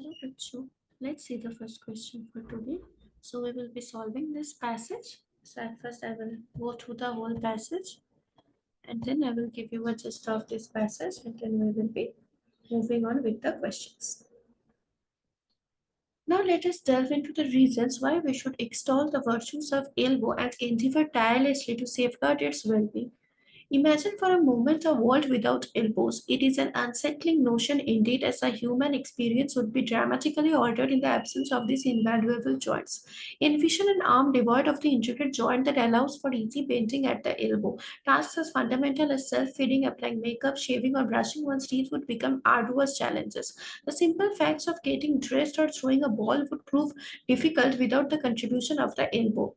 Hello, Achu. Let's see the first question for today. So we will be solving this passage. So at first I will go through the whole passage and then I will give you a gist of this passage and then we will be moving on with the questions. Now let us delve into the reasons why we should extol the virtues of elbow and endeavor tirelessly to safeguard its well-being. Imagine for a moment a world without elbows. It is an unsettling notion indeed, as a human experience would be dramatically altered in the absence of these invaluable joints. Envision an arm devoid of the intricate joint that allows for easy bending at the elbow. Tasks as fundamental as self-feeding, applying makeup, shaving, or brushing one's teeth would become arduous challenges. The simple facts of getting dressed or throwing a ball would prove difficult without the contribution of the elbow.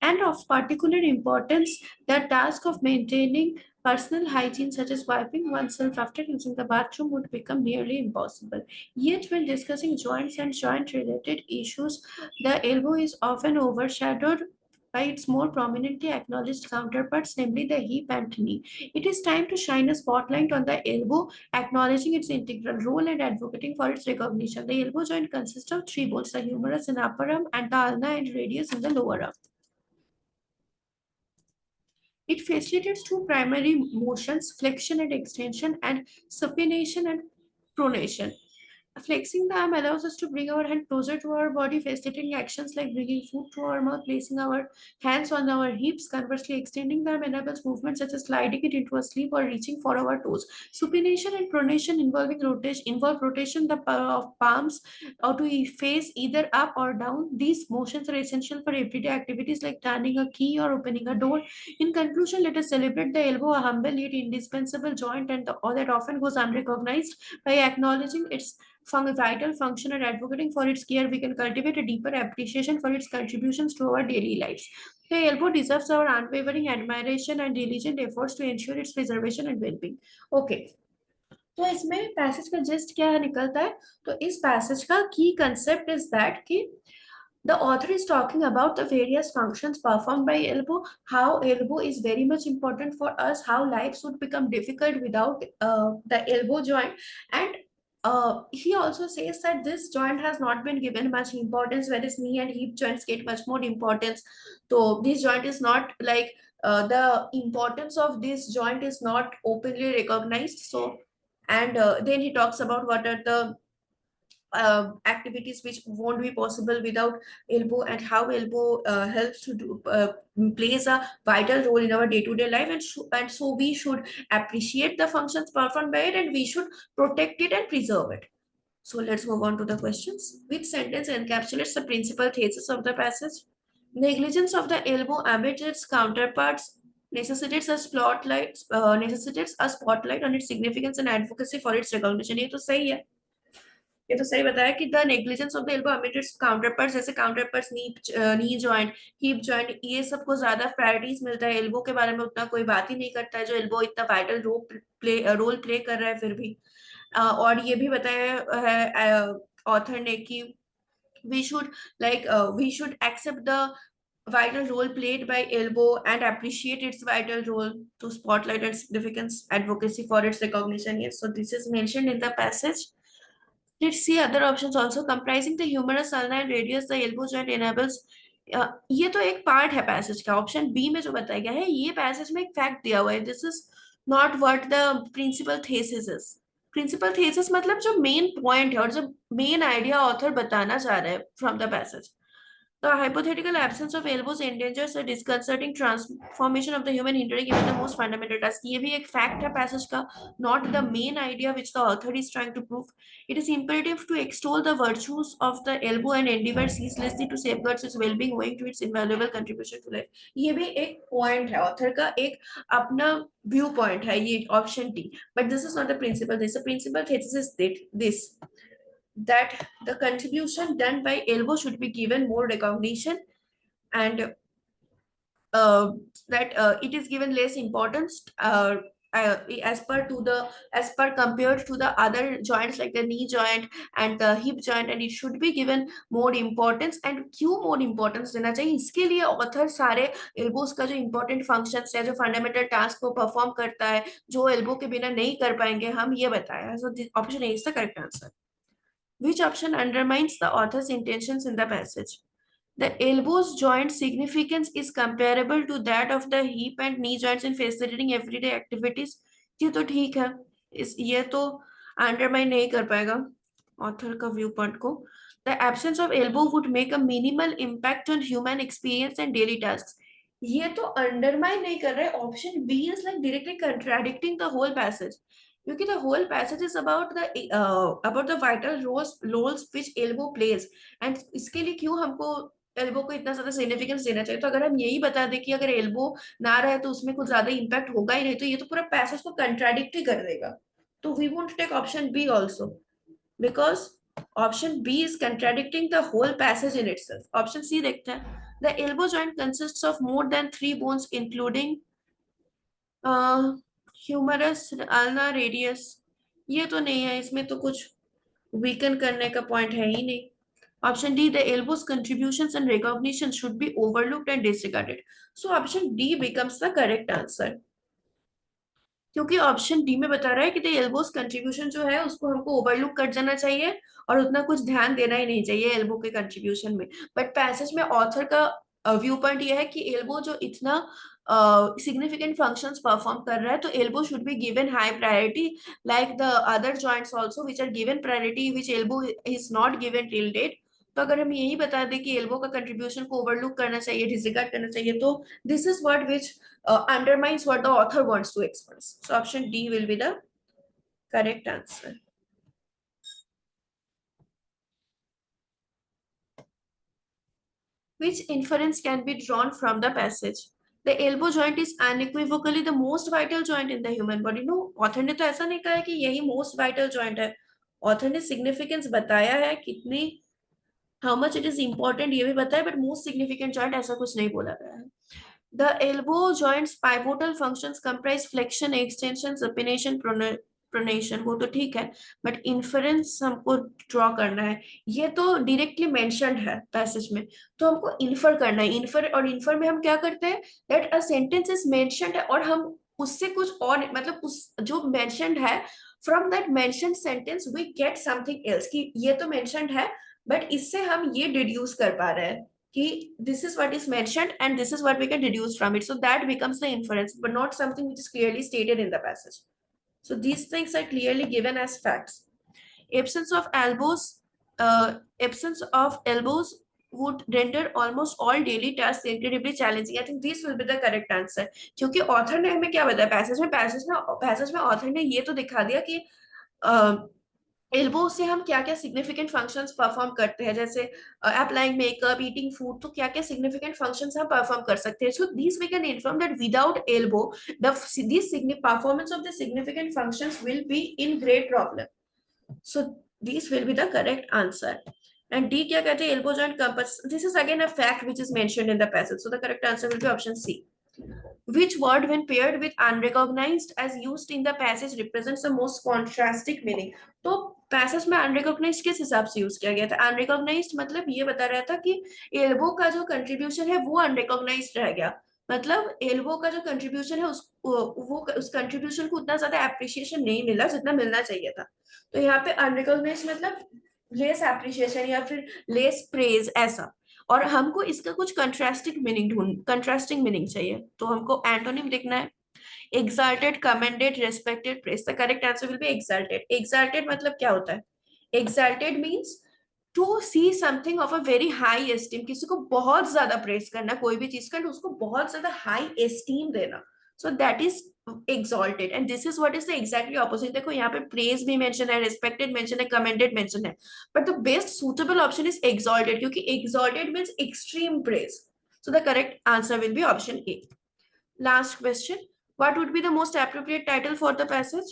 And of particular importance, the task of maintaining personal hygiene, such as wiping oneself after using the bathroom, would become nearly impossible. Yet, when discussing joints and joint related issues, the elbow is often overshadowed by its more prominently acknowledged counterparts, namely the hip and knee. It is time to shine a spotlight on the elbow, acknowledging its integral role and advocating for its recognition. The elbow joint consists of three bones: the humerus in upper arm and the ulna and radius in the lower arm. It facilitates two primary motions, flexion and extension, and supination and pronation. Flexing the arm allows us to bring our hand closer to our body, facilitating actions like bringing food to our mouth, placing our hands on our hips. Conversely, extending the arm enables movements such as sliding it into a sleeve or reaching for our toes. Supination and pronation involve rotation of palms or to face either up or down. These motions are essential for everyday activities like turning a key or opening a door. In conclusion, let us celebrate the elbow, a humble yet indispensable joint and or that often goes unrecognized. By acknowledging its vital function and advocating for its care, we can cultivate a deeper appreciation for its contributions to our daily lives. The elbow deserves our unwavering admiration and diligent efforts to ensure its preservation and well-being. Okay, तो इसमें passage का just क्या निकलता है? तो इस passage का की कंसेप्ट इज दैट कि the author is talking about the various functions performed by elbow, how elbow is very much important for us, how lives would become difficult without the elbow joint. And he also says that this joint has not been given much importance, whereas knee and hip joints get much more importance. So this joint is not like the importance of this joint is not openly recognized. So and then he talks about what are the activities which won't be possible without elbow, and how elbow helps to do plays a vital role in our day-to-day life, and so we should appreciate the functions performed by it and we should protect it and preserve it. So let's move on to the questions. Which sentence encapsulates the principal thesis of the passage? Negligence of the elbow amid its counterparts necessitates a spotlight on its significance and advocacy for its recognition. ये तो सही है, ये तो सही बताया कि the negligence of the elbow amid its counterparts, जैसे counterparts knee joint, hip joint, ये सबको ज्यादा प्रायोरिटीज मिलता है, एल्बो के बारे में उतना कोई बात ही नहीं करता है, जो एल्बो इतना वाइटल रोल प्ले कर रहा है फिर भी। और ये भी बताया है ऑथर ने कि we should we should accept the vital role played by elbow and appreciate its vital role to spotlight its significance, advocacy for its recognition. Yes, so this is mentioned in the passage. Let's see other options also. Comprising the humerus, ulna and radius, the elbow joint enables ये तो एक part है passage का, option B में जो बताया गया है ये पैसेज में एक फैक्ट दिया हुआ है, this is not what the principal thesis is. Principal thesis मतलब जो मेन पॉइंट है और जो मेन आइडिया ऑथर बताना चाह रहे हैं from the passage. The hypothetical absence of elbows endangers a disconcerting transformation of the human, hindering even the most fundamental task. ये भी एक fact है passage का, not the main idea which the author is trying to prove. It is imperative to extol the virtues of the elbow and endeavor ceaselessly to safeguard its well-being owing to its invaluable contribution to life. ये भी एक point है author का, एक अपना view point है ये option T, but this is not the principle. This the principle thesis is this, that the contribution done by elbow should be given more recognition, and that it is given less importance as per compared to the other joints like the knee joint and the hip joint, and it should be given more importance. And क्यों more importance देना चाहिए, इसके लिए author सारे elbows का जो important functions है, जो फंडामेंटल टास्क को परफॉर्म करता है, जो एल्बो के बिना नहीं कर पाएंगे हम, ये बताया है। So option A is the correct answer. Which option undermines the author's intentions in the passage? The elbow's joint significance is comparable to that of the hip and knee joints in facilitating everyday activities. ये तो ठीक है, इस ये तो undermine नहीं कर पाएगा ऑथर का व्यू पॉइंट को. The absence of elbow would make a minimal impact on human experience and daily tasks. ये तो अंडरमाइन नहीं कर रहे. Option B is like directly contradicting the whole passage, क्योंकि the whole passage is about the vital roles which elbow plays. And इसके लिए क्यों हमको एल्बो को इतना ज्यादा सिग्निफिकेंस देना चाहिए? तो अगर हम यही बता दें कि अगर एल्बो ना रहे तो उसमें कुछ ज्यादा इंपैक्ट होगा ही नहीं, तो ये तो पूरा पैसेज को कंट्राडिक्ट ही कर देगा. तो we won't take option B also, because option B is contradicting the whole passage in itself. Option C देखते हैं. The elbow joint consists of more than 3 bones including humerus, ulna, radius. ये तो नहीं है, इसमें तो कुछ वीकन करने का पॉइंट है ही नहीं. Option D, the elbow's contributions and recognition should be overlooked and disregarded. So option D becomes the correct answer. क्योंकि ऑप्शन डी में बता रहा है कि द एल्बोस कंट्रीब्यूशन जो है उसको हमको ओवरलुक कर जाना चाहिए और उतना कुछ ध्यान देना ही नहीं चाहिए एल्बो के कंट्रीब्यूशन में. बट पैसेज में ऑथर का व्यू पॉइंट ये है कि एल्बो जो इतना सिग्निफिकेंट फंक्शंस परफॉर्म कर रहा है, तो elbow should be given high priority like the other joints also which are given priority which elbow is not given till date. तो अगर हम यही बता दें कि एल्बो का कंट्रीब्यूशन को ओवरलुक करना चाहिए, डिसरिगार्ड करना चाहिए, तो this is what which undermines what the author wants to express. So option D will be the correct answer. Which inference can be drawn from the passage? The elbow joint is unequivocally the most vital joint in the human body. No, author ने तो ऐसा नहीं कहा है कि यही most vital joint है. author ने significance बताया है कितनी, how much it is important ये भी बताया, but most significant joint ऐसा कुछ नहीं बोला गया है. The elbow joint's pivotal functions comprise flexion, extension, supination, pronation. वो तो ठीक है, बट इन्फरेंस हमको ड्रॉ करना है. ये तो डायरेक्टली मेंशन्ड है पैसेज में, तो हमको इन्फर करना है. इन्फर में हम क्या करते हैं, that a sentence is mentioned है और हम उससे कुछ और, मतलब उस जो मेंशन्ड है, from that mentioned sentence we get something else, कि ये तो मेंशन्ड है बट इससे हम ये डिड्यूस कर पा रहे हैं कि this is what is mentioned and this is what we can deduce from it. So that becomes the inference, but not something which is clearly stated in the passage. So these things are clearly given as facts. Absence of elbows would render almost all daily tasks incredibly challenging. I think this will be the correct answer. क्योंकि author ने हमें क्या बताया passage में author ने ये तो दिखा दिया कि एल्बो से हम क्या क्या सिग्निफिकेंट फंक्शंस परफॉर्म करते हैं, जैसे अप्लाइंग मेकअप, ईटिंग फूड, तो क्या क्या सिग्निफिकेंट फंक्शंस हम परफॉर्म कर सकते हैं. So this we can inform that without elbow the this performance of the significant functions will be in great problem. So this will be the correct answer. And D क्या कहते हैं, elbow joint compass, this is again a fact which is mentioned in the passage. So the correct answer will be option C. Which word, when paired with unrecognized as used in the passage, represents the most contrasting meaning? तो passage में unrecognised किस हिसाब से use किया गया था? Unrecognised मतलब ये बता रहा था कि एल्बो का जो कंट्रीब्यूशन है वो अनरिकॉग्नाइज्ड रह गया. मतलब एल्बो का जो कंट्रीब्यूशन है उस कंट्रीब्यूशन को उतना ज्यादा एप्रिसिएशन नहीं मिला जितना मिलना चाहिए था. तो यहाँ पे अनरिकॉग्नाइज्ड मतलब लेस एप्रिसिएशन या फिर लेस प्रेज ऐसा. और हमको इसका कुछ कंट्रास्टिंग मीनिंग चाहिए, तो हमको एंटोनिम लिखना है. exalted, commended, respected, praised. The correct answer will be exalted. Exalted मतलब क्या होता है? Exalted means to see something of a very high esteem. किसी को बहुत ज्यादा प्रेस करना कोई भी चीज का, उसको बहुत ज्यादा हाई एस्टीम देना. So that is exalted, and this is what is the exactly opposite. देखो यहाँ पे praise भी mention है, respected mention है, commended mention है, but the best suitable option is exalted, क्योंकि exalted means extreme praise. So the correct answer will be option A. Last question. What would be the most appropriate title for the passage?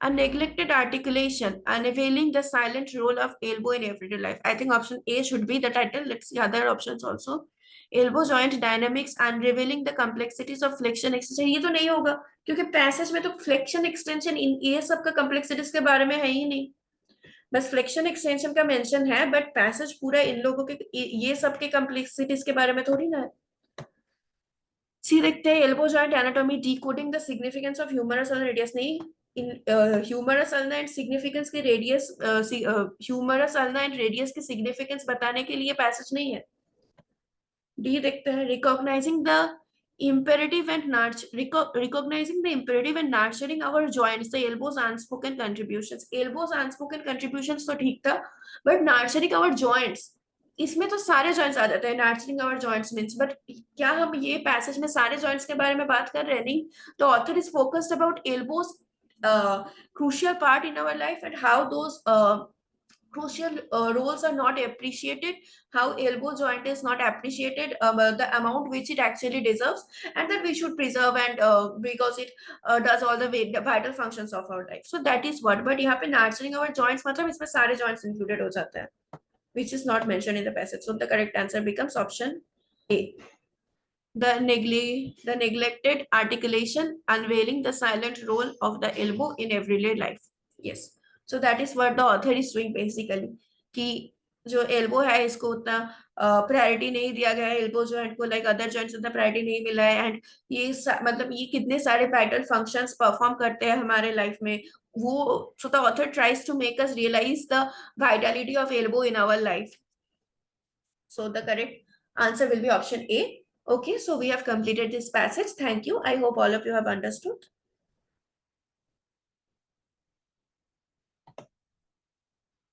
A neglected articulation, unveiling the silent role of elbow in everyday life. I think option A should be the title. Let's see other options also. Elbow joint dynamics, unrevealing the complexities of flexion extension. ये तो नहीं होगा क्योंकि passage में तो flexion extension in ये सब का कॉम्प्लेक्सिटीज के बारे में है ही नहीं. बस फ्लेक्शन एक्सटेंशन का मेंशन है, बट पैसेज पूरा इन लोगों के ये सब के कॉम्प्लेक्सिटीज के बारे में थोड़ी ना है. सी देखते हैं elbow joint anatomy, decoding the significance of humerus और रेडियस. नहीं, in humerus ulna and significance के radius, humerus ulna and radius की सिग्निफिकेंस बताने के लिए पैसेज नहीं है। डी देखते हैं, recognizing the imperative and recognizing the imperative and nurturing our joints, the elbows unspoken contributions, elbows unspoken contributions तो ठीक था, but nurturing our joints, इसमें तो सारे जॉइंट्स आ जाते हैं। nurturing our joints means, but क्या हम ये पैसेज में सारे जॉइंट्स के बारे में बात कर रहे हैं? नहीं। तो author is focused about elbows crucial part in our life and how those crucial roles are not appreciated, how elbow joint is not appreciated, the amount which it actually deserves, and that we should preserve, and because it does all the vital functions of our life. So that is what, but यहाँ पे nurturing our joints मतलब इसमें सारे joints included हो जाते हैं, which is not mentioned in the passage. So the correct answer becomes option A. The neglected articulation, unveiling the silent role of the elbow in everyday life. Yes. So that is what the author is doing basically, कि जो elbow है इसको उतना priority नहीं दिया गया है, elbow joint को लाइक अदर जॉइंट्स उतना प्रायोरिटी नहीं मिला है, एंड ये मतलब ये कितने सारे वाइटल फंक्शंस परफॉर्म करते हैं हमारे लाइफ में, वो so the author tries to make us realize the vitality of elbow in our life. So the correct answer will be option A. Okay, so we have completed this passage. Thank you. I hope all of you have understood.